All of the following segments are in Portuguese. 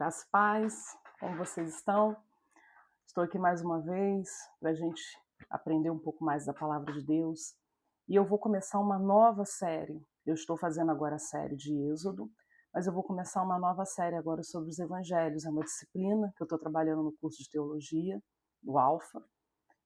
Das paz, como vocês estão? Estou aqui mais uma vez para a gente aprender um pouco mais da palavra de Deus. E eu vou começar uma nova série. Eu estou fazendo agora a série de Êxodo, mas eu vou começar uma nova série agora sobre os evangelhos. É uma disciplina que eu estou trabalhando no curso de teologia, do Alfa,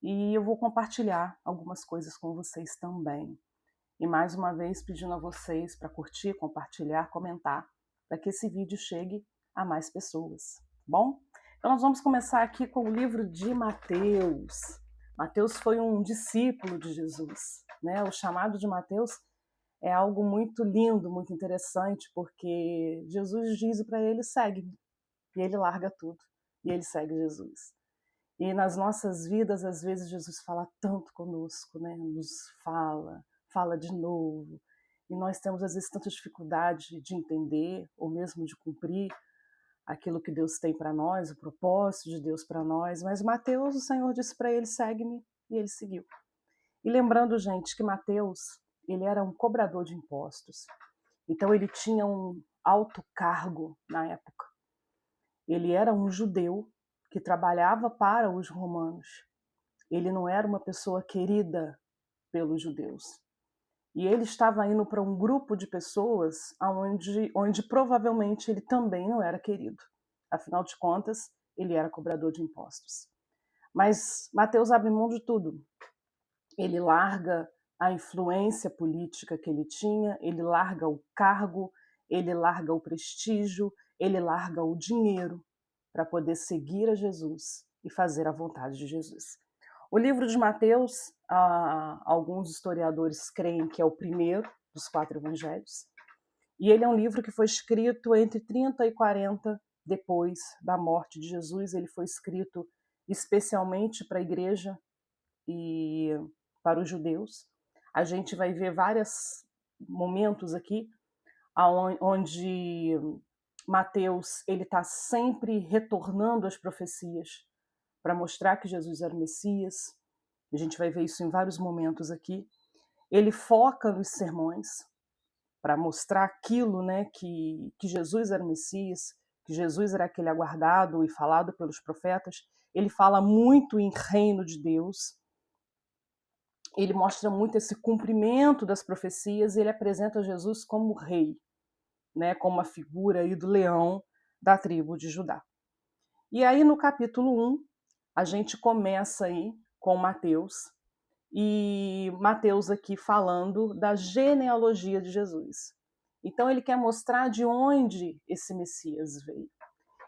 e eu vou compartilhar algumas coisas com vocês também. E mais uma vez pedindo a vocês para curtir, compartilhar, comentar, para que esse vídeo chegue a mais pessoas, tá bom? Então nós vamos começar aqui com o livro de Mateus. Mateus foi um discípulo de Jesus, né? O chamado de Mateus é algo muito lindo, muito interessante, porque Jesus diz para ele: segue-me, e ele larga tudo, e ele segue Jesus. E nas nossas vidas, às vezes, Jesus fala tanto conosco, né? Nos fala de novo. E nós temos, às vezes, tanta dificuldade de entender, ou mesmo de cumprir aquilo que Deus tem para nós, o propósito de Deus para nós. Mas Mateus, o Senhor disse para ele: segue-me, e ele seguiu. E lembrando, gente, que Mateus, ele era um cobrador de impostos. Então, ele tinha um alto cargo na época. Ele era um judeu que trabalhava para os romanos. Ele não era uma pessoa querida pelos judeus. E ele estava indo para um grupo de pessoas onde provavelmente ele também não era querido. Afinal de contas, ele era cobrador de impostos. Mas Mateus abre mão de tudo. Ele larga a influência política que ele tinha, ele larga o cargo, ele larga o prestígio, ele larga o dinheiro para poder seguir a Jesus e fazer a vontade de Jesus. O livro de Mateus, alguns historiadores creem que é o primeiro dos 4 evangelhos, e ele é um livro que foi escrito entre 30 e 40 depois da morte de Jesus. Ele foi escrito especialmente para a igreja e para os judeus. A gente vai ver vários momentos aqui onde Mateus ele está sempre retornando às profecias para mostrar que Jesus era o Messias. A gente vai ver isso em vários momentos aqui. Ele foca nos sermões para mostrar aquilo, né, que Jesus era o Messias, que Jesus era aquele aguardado e falado pelos profetas. Ele fala muito em reino de Deus. Ele mostra muito esse cumprimento das profecias e ele apresenta Jesus como rei, né, como a figura aí do leão da tribo de Judá. E aí no capítulo 1, a gente começa aí com Mateus, e Mateus aqui falando da genealogia de Jesus. Então ele quer mostrar de onde esse Messias veio.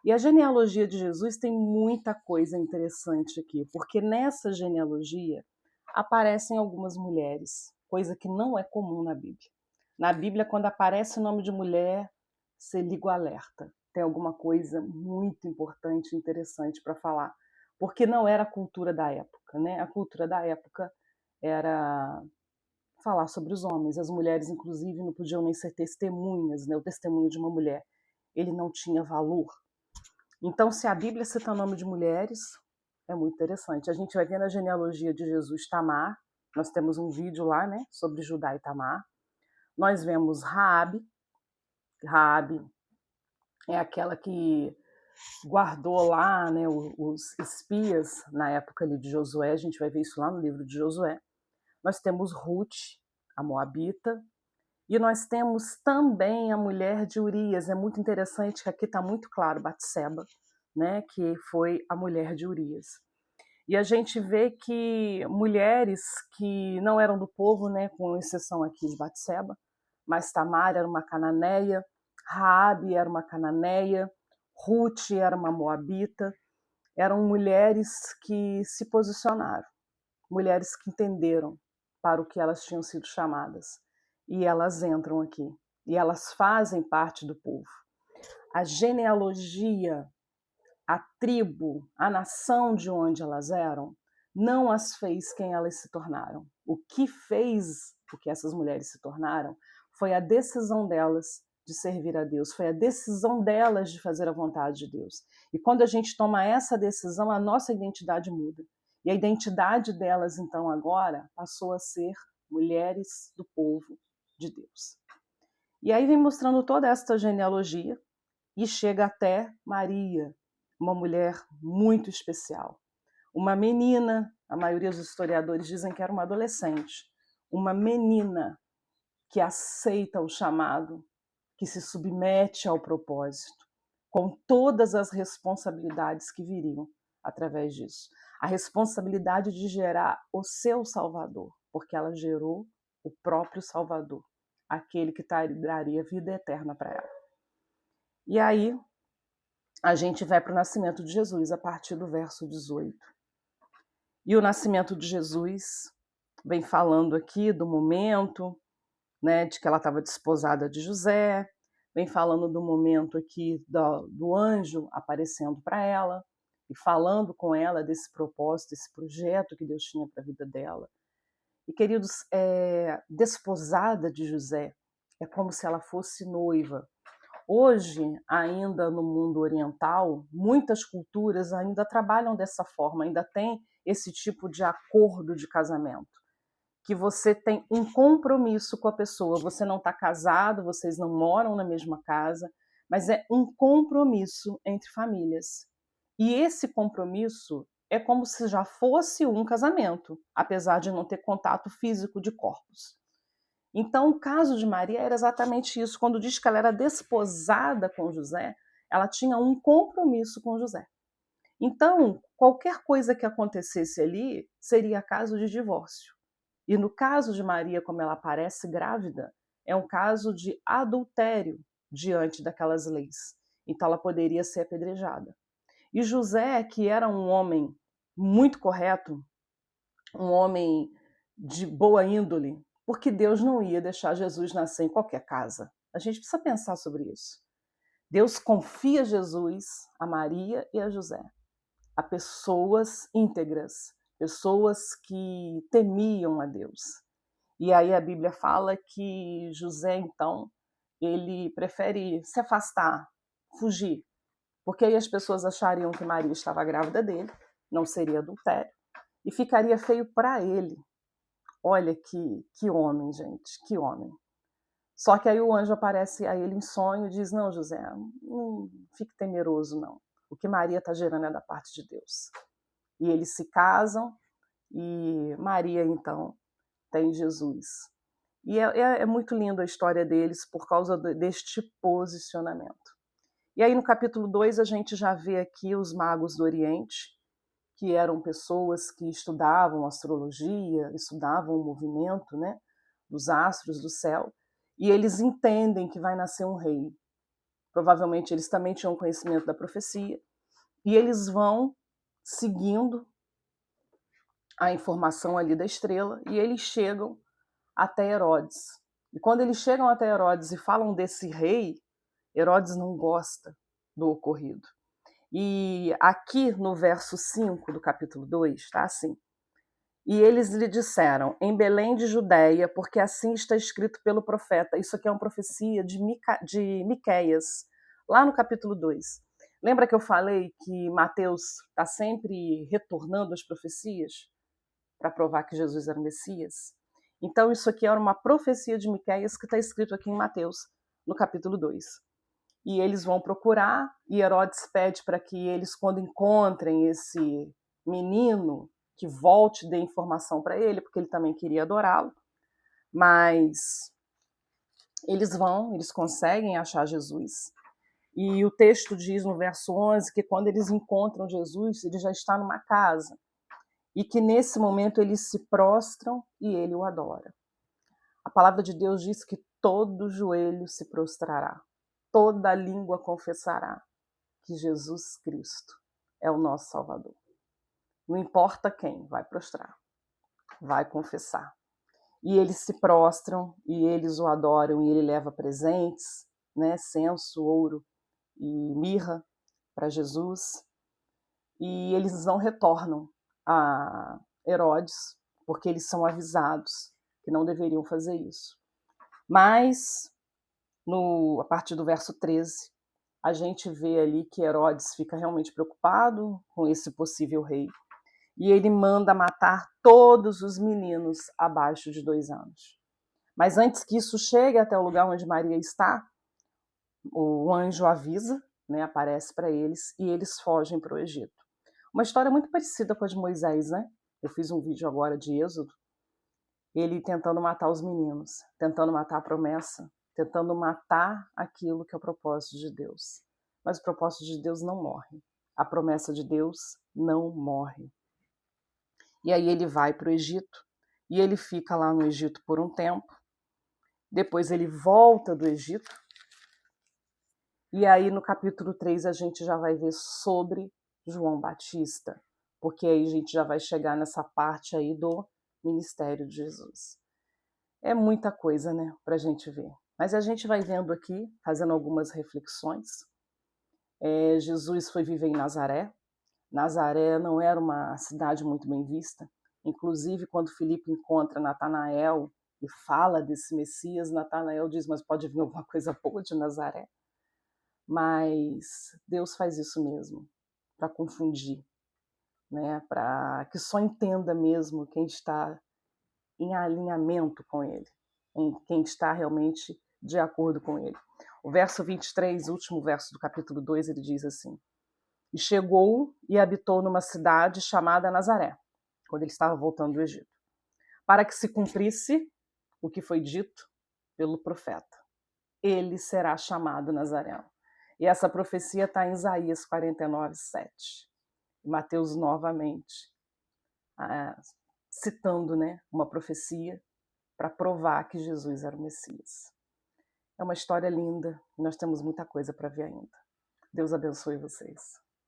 E a genealogia de Jesus tem muita coisa interessante aqui, porque nessa genealogia aparecem algumas mulheres, coisa que não é comum na Bíblia. Na Bíblia, quando aparece o nome de mulher, você liga o alerta. Tem alguma coisa muito importante e interessante para falar, porque não era a cultura da época, né? A cultura da época era falar sobre os homens. As mulheres, inclusive, não podiam nem ser testemunhas, né? O testemunho de uma mulher, ele não tinha valor. Então, se a Bíblia cita o nome de mulheres, é muito interessante. A gente vai ver na genealogia de Jesus Tamar, nós temos um vídeo lá, né, sobre Judá e Tamar. Nós vemos Raabe. Raabe é aquela que guardou lá, né, os espias na época ali de Josué. A gente vai ver isso lá no livro de Josué. Nós temos Ruth, a moabita, e nós temos também a mulher de Urias. É muito interessante que aqui está muito claro, Batseba, né, que foi a mulher de Urias. E a gente vê que mulheres que não eram do povo, né, com exceção aqui de Batseba, mas Tamar era uma cananeia, Raabe era uma cananeia, Ruth era uma moabita, eram mulheres que se posicionaram, mulheres que entenderam para o que elas tinham sido chamadas. E elas entram aqui, e elas fazem parte do povo. A genealogia, a tribo, a nação de onde elas eram, não as fez quem elas se tornaram. O que fez o que essas mulheres se tornaram foi a decisão delas de servir a Deus, foi a decisão delas de fazer a vontade de Deus. E quando a gente toma essa decisão, a nossa identidade muda. E a identidade delas, então, agora, passou a ser mulheres do povo de Deus. E aí vem mostrando toda esta genealogia, e chega até Maria, uma mulher muito especial. Uma menina, a maioria dos historiadores dizem que era uma adolescente, uma menina que aceita o chamado, que se submete ao propósito, com todas as responsabilidades que viriam através disso. A responsabilidade de gerar o seu Salvador, porque ela gerou o próprio Salvador, aquele que daria vida eterna para ela. E aí, a gente vai para o nascimento de Jesus, a partir do verso 18. E o nascimento de Jesus vem falando aqui do momento, né, de que ela estava desposada de José, vem falando do momento aqui do anjo aparecendo para ela e falando com ela desse propósito, desse projeto que Deus tinha para a vida dela. E, queridos, desposada de José é como se ela fosse noiva. Hoje, ainda no mundo oriental, muitas culturas ainda trabalham dessa forma, ainda tem esse tipo de acordo de casamento, que você tem um compromisso com a pessoa. Você não está casado, vocês não moram na mesma casa, mas é um compromisso entre famílias. E esse compromisso é como se já fosse um casamento, apesar de não ter contato físico de corpos. Então, o caso de Maria era exatamente isso. Quando diz que ela era desposada com José, ela tinha um compromisso com José. Então, qualquer coisa que acontecesse ali seria caso de divórcio. E no caso de Maria, como ela aparece grávida, é um caso de adultério diante daquelas leis. Então, ela poderia ser apedrejada. E José, que era um homem muito correto, um homem de boa índole, porque Deus não ia deixar Jesus nascer em qualquer casa. A gente precisa pensar sobre isso. Deus confia Jesus a Maria e a José, a pessoas íntegras, pessoas que temiam a Deus. E aí a Bíblia fala que José, então, ele prefere se afastar, fugir, porque aí as pessoas achariam que Maria estava grávida dele, não seria adultério, e ficaria feio para ele. Olha que homem, gente, que homem. Só que aí o anjo aparece a ele em sonho e diz: não, José, não fique temeroso, não. O que Maria está gerando é da parte de Deus. E eles se casam e Maria, então, tem Jesus. E é muito lindo a história deles por causa deste posicionamento. E aí no capítulo 2 a gente já vê aqui os magos do Oriente, que eram pessoas que estudavam astrologia, estudavam o movimento, né, dos astros do céu, e eles entendem que vai nascer um rei. Provavelmente eles também tinham conhecimento da profecia, e eles vão seguindo a informação ali da estrela, e eles chegam até Herodes. E quando eles chegam até Herodes e falam desse rei, Herodes não gosta do ocorrido. E aqui no verso 5 do capítulo 2, está assim: e eles lhe disseram, em Belém de Judeia, porque assim está escrito pelo profeta. Isso aqui é uma profecia de Miqueias, lá no capítulo 2. Lembra que eu falei que Mateus está sempre retornando às profecias para provar que Jesus era o Messias? Então isso aqui era uma profecia de Miqueias que está escrito aqui em Mateus, no capítulo 2. E eles vão procurar, e Herodes pede para que eles, quando encontrem esse menino, que volte e dê informação para ele, porque ele também queria adorá-lo. Mas eles conseguem achar Jesus. E o texto diz no verso 11 que quando eles encontram Jesus, ele já está numa casa. E que nesse momento eles se prostram e ele o adora. A palavra de Deus diz que todo joelho se prostrará, toda língua confessará que Jesus Cristo é o nosso Salvador. Não importa quem, vai prostrar, vai confessar. E eles se prostram e eles o adoram, e ele leva presentes, né, censo, ouro e mirra para Jesus. E eles não retornam a Herodes, porque eles são avisados que não deveriam fazer isso. Mas, a partir do verso 13, a gente vê ali que Herodes fica realmente preocupado com esse possível rei. E ele manda matar todos os meninos abaixo de 2 anos. Mas antes que isso chegue até o lugar onde Maria está, o anjo avisa, né, aparece para eles e eles fogem para o Egito. Uma história muito parecida com a de Moisés, né? Eu fiz um vídeo agora de Êxodo, ele tentando matar os meninos, tentando matar a promessa, tentando matar aquilo que é o propósito de Deus. Mas o propósito de Deus não morre. A promessa de Deus não morre. E aí ele vai para o Egito, e ele fica lá no Egito por um tempo, depois ele volta do Egito, e aí no capítulo 3 a gente já vai ver sobre João Batista, porque aí a gente já vai chegar nessa parte aí do ministério de Jesus. É muita coisa, né, para a gente ver. Mas a gente vai vendo aqui, fazendo algumas reflexões. Jesus foi viver em Nazaré. Nazaré não era uma cidade muito bem vista. Inclusive, quando Filipe encontra Natanael e fala desse Messias, Natanael diz, mas pode vir alguma coisa boa de Nazaré? Mas Deus faz isso mesmo, para confundir, né? Para que só entenda mesmo quem está em alinhamento com ele, em quem está realmente de acordo com ele. O verso 23, último verso do capítulo 2, ele diz assim: E chegou e habitou numa cidade chamada Nazaré, quando ele estava voltando do Egito, para que se cumprisse o que foi dito pelo profeta. Ele será chamado Nazareno. E essa profecia está em Isaías 49, 7. Mateus novamente, citando, né, uma profecia para provar que Jesus era o Messias. É uma história linda e nós temos muita coisa para ver ainda. Deus abençoe vocês.